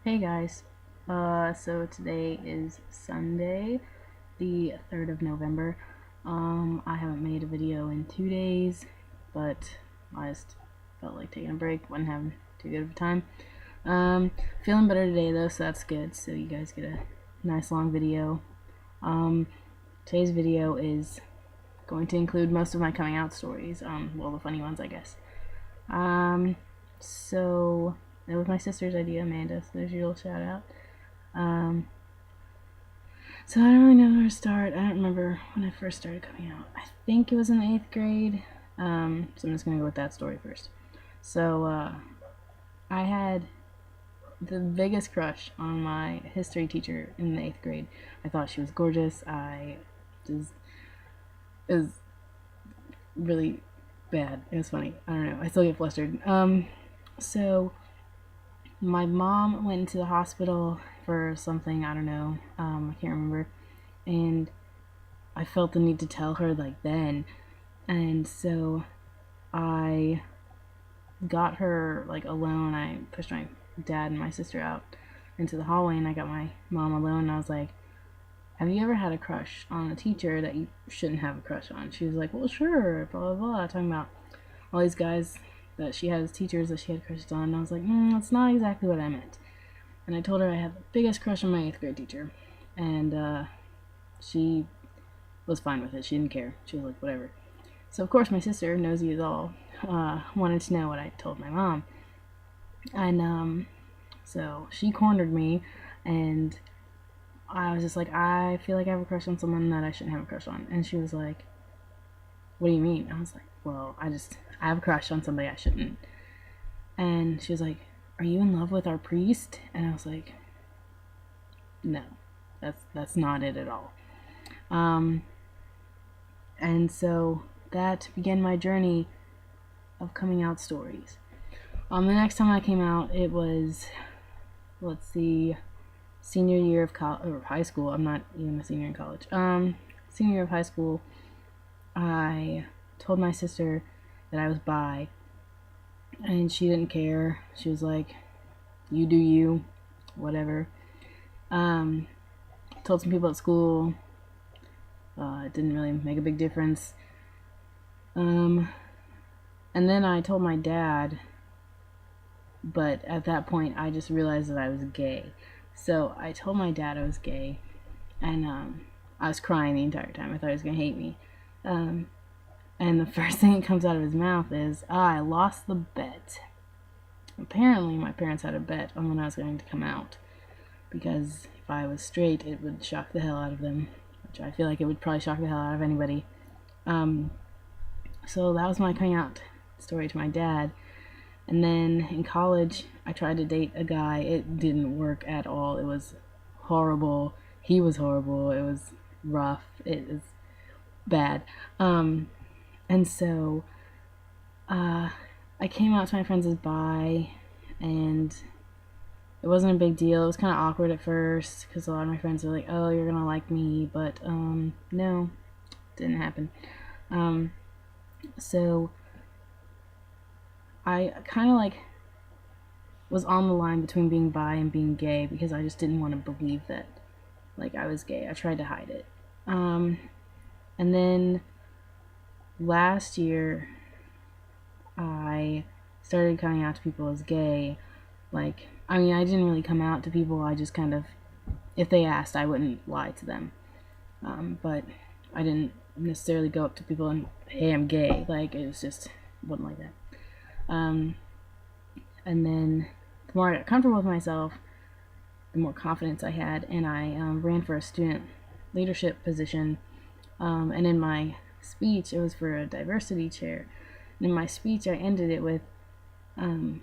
Hey guys, so today is Sunday, the 3rd of November. I haven't made a video in 2 days, but I just felt like taking a break, wasn't having too good of a time. Feeling better today though, so that's good. So you guys get a nice long video. Um, Today's video is going to include most of my coming out stories, well, the funny ones, I guess. Um, so that was my sister's idea, Amanda, so there's your little shout out. Um, so I don't really know where to start. I don't remember when I first started coming out. I think it was in the 8th grade. So I'm just going to go with that story first. So I had the biggest crush on my history teacher in the 8th grade. I thought she was gorgeous. It was really bad. It was funny. I don't know. I still get flustered. So my mom went into the hospital for something. I don't know. I can't remember. And I felt the need to tell her like then. And so I got her like alone. I pushed my dad and my sister out into the hallway and I got my mom alone and I was like, have you ever had a crush on a teacher that you shouldn't have a crush on? She was like, well, sure, blah, blah, blah. Talking about all these guys that she had as teachers that she had crushes on. And I was like, that's not exactly what I meant. And I told her I had the biggest crush on my 8th grade teacher. And she was fine with it. She didn't care. She was like, whatever. So, of course, my sister, nosy as all, wanted to know what I told my mom. And so she cornered me, and I was just like, I feel like I have a crush on someone that I shouldn't have a crush on. And she was like, what do you mean? I was like, well, I have a crush on somebody I shouldn't. And she was like, are you in love with our priest? And I was like, no, that's not it at all. Um, and so that began my journey of coming out stories. The next time I came out, it was, let's see, senior year of or high school. I'm not even a senior in college. Senior year of high school, I told my sister that I was bi, and she didn't care. She was like, "You do you, whatever." Um, Told some people at school. It didn't really make a big difference. And then I told my dad, but at that point I just realized that I was gay. So I told my dad I was gay, and I was crying the entire time. I thought he was gonna hate me. Um, and the first thing that comes out of his mouth is, I lost the bet. Apparently, my parents had a bet on when I was going to come out, because if I was straight, it would shock the hell out of them, which I feel like it would probably shock the hell out of anybody. Um, so that was my coming out story to my dad. And then in college, I tried to date a guy. It didn't work at all. It was horrible. He was horrible. It was rough. It was bad. And so I came out to my friends as bi, and it wasn't a big deal. It was kind of awkward at first because a lot of my friends were like, "Oh, you're gonna like me," but no, didn't happen. Um, so I kind of like was on the line between being bi and being gay because I just didn't want to believe that like I was gay. I tried to hide it. And then last year I started coming out to people as gay. Like, I mean, I didn't really come out to people. I just kind of, if they asked, I wouldn't lie to them. But I didn't necessarily go up to people and, hey, I'm gay. Like, it was just, wasn't like that. Um, and then the more I got comfortable with myself, the more confidence I had, and I ran for a student leadership position. And in my speech, it was for a diversity chair. And in my speech, I ended it with, um,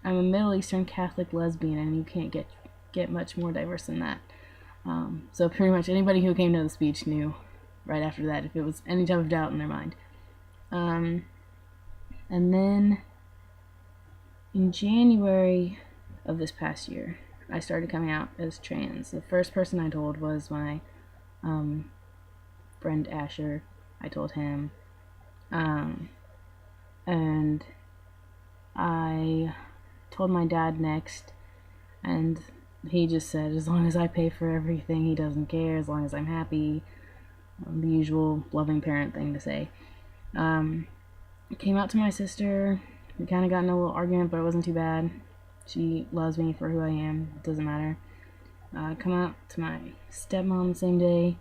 I'm a Middle Eastern Catholic lesbian, and you can't get much more diverse than that. So pretty much anybody who came to the speech knew right after that if it was any type of doubt in their mind. Um, and then in January of this past year, I started coming out as trans. The first person I told was my friend Asher. I told him. And I told my dad next. And he just said, as long as I pay for everything, he doesn't care, as long as I'm happy. The usual loving parent thing to say. Came out to my sister. We kind of got in a little argument, but it wasn't too bad. She loves me for who I am. It doesn't matter. Come out to my stepmom the same day.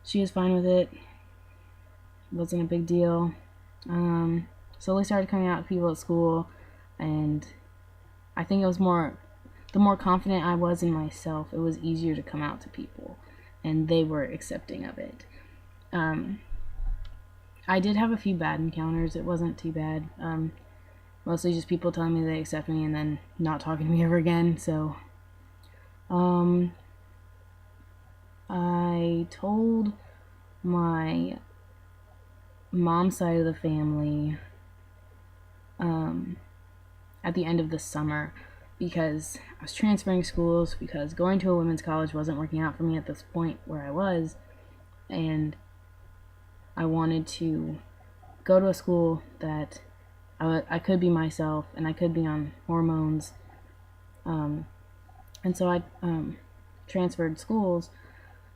She was fine with it. Wasn't a big deal. Slowly started coming out to people at school, and I think it was the more confident I was in myself, it was easier to come out to people, and they were accepting of it. I did have a few bad encounters. It wasn't too bad. Mostly just people telling me they accept me and then not talking to me ever again. So, I told my mom's side of the family at the end of the summer, because I was transferring schools, because going to a women's college wasn't working out for me at this point where I was, and I wanted to go to a school that I could be myself and I could be on hormones. And so I transferred schools,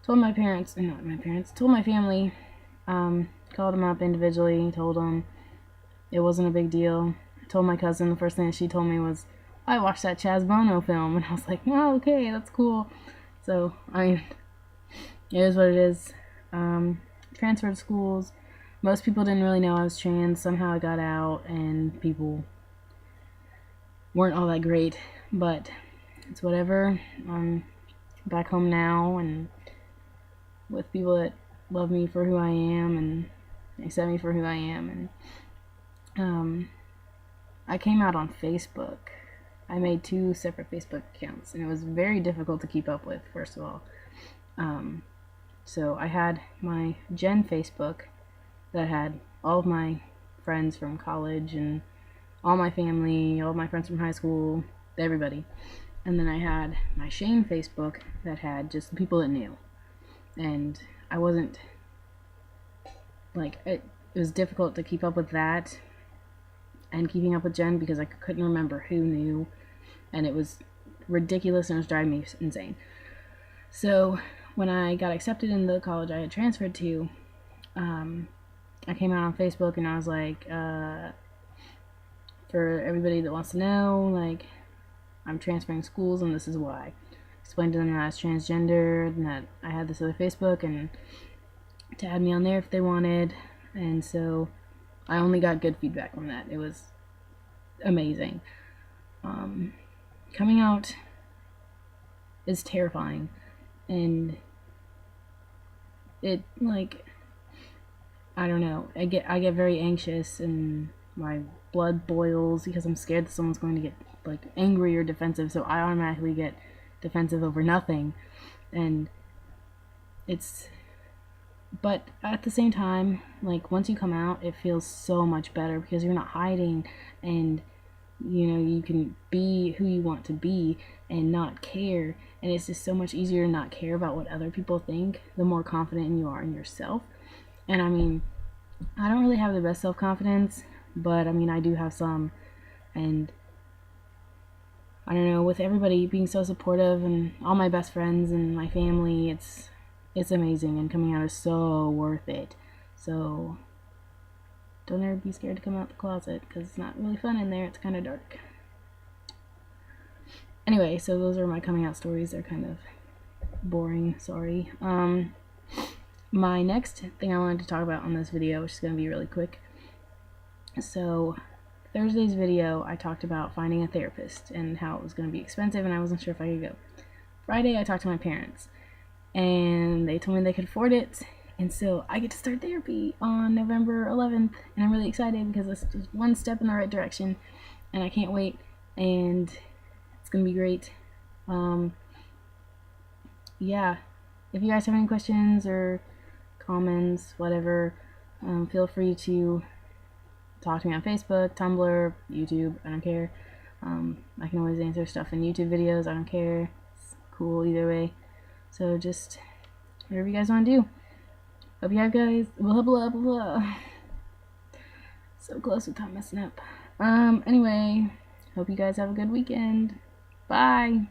told my family, called them up individually, told them it wasn't a big deal. I told my cousin, the first thing she told me was, I watched that Chaz Bono film, and I was like, well, okay, that's cool. So, I mean, it is what it is. Transferred schools. Most people didn't really know I was trans. Somehow I got out, and people weren't all that great, but it's whatever. I'm back home now, and with people that love me for who I am and accept me for who I am. And I came out on Facebook. I made 2 separate Facebook accounts, and it was very difficult to keep up with, first of all. So I had my Gen Facebook that had all of my friends from college and all my family, all of my friends from high school, everybody. And then I had my Shane Facebook that had just the people that knew. And I wasn't, like, it was difficult to keep up with that and keeping up with Jen because I couldn't remember who knew, and it was ridiculous and it was driving me insane. So when I got accepted in the college I had transferred to, I came out on Facebook and I was like, for everybody that wants to know, like, I'm transferring schools and this is why. Explained to them that I was transgender and that I had this other Facebook and to add me on there if they wanted. And so I only got good feedback from that. It was amazing. Coming out is terrifying, and it, like, I don't know, I get very anxious and my blood boils because I'm scared that someone's going to get, like, angry or defensive, so I automatically get defensive over nothing. And but at the same time, like, once you come out, it feels so much better because you're not hiding, and you can be who you want to be and not care. And it's just so much easier to not care about what other people think the more confident you are in yourself. And I mean, I don't really have the best self-confidence, but I mean, I do have some. And I don't know, with everybody being so supportive and all my best friends and my family, it's amazing, and coming out is so worth it. So don't ever be scared to come out the closet because it's not really fun in there. It's kind of dark. Anyway, so those are my coming out stories. They're kind of boring, sorry. My next thing I wanted to talk about on this video, which is going to be really quick. So Thursday's video, I talked about finding a therapist and how it was going to be expensive and I wasn't sure if I could go. Friday, I talked to my parents and they told me they could afford it. And so I get to start therapy on November 11th, and I'm really excited because this is one step in the right direction, and I can't wait, and it's going to be great. Yeah, if you guys have any questions or comments, whatever, feel free to talk to me on Facebook, Tumblr, YouTube, I don't care. I can always answer stuff in YouTube videos, I don't care. It's cool either way. So just whatever you guys want to do. Hope you have guys, blah blah blah. So close without messing up. Anyway, hope you guys have a good weekend. Bye.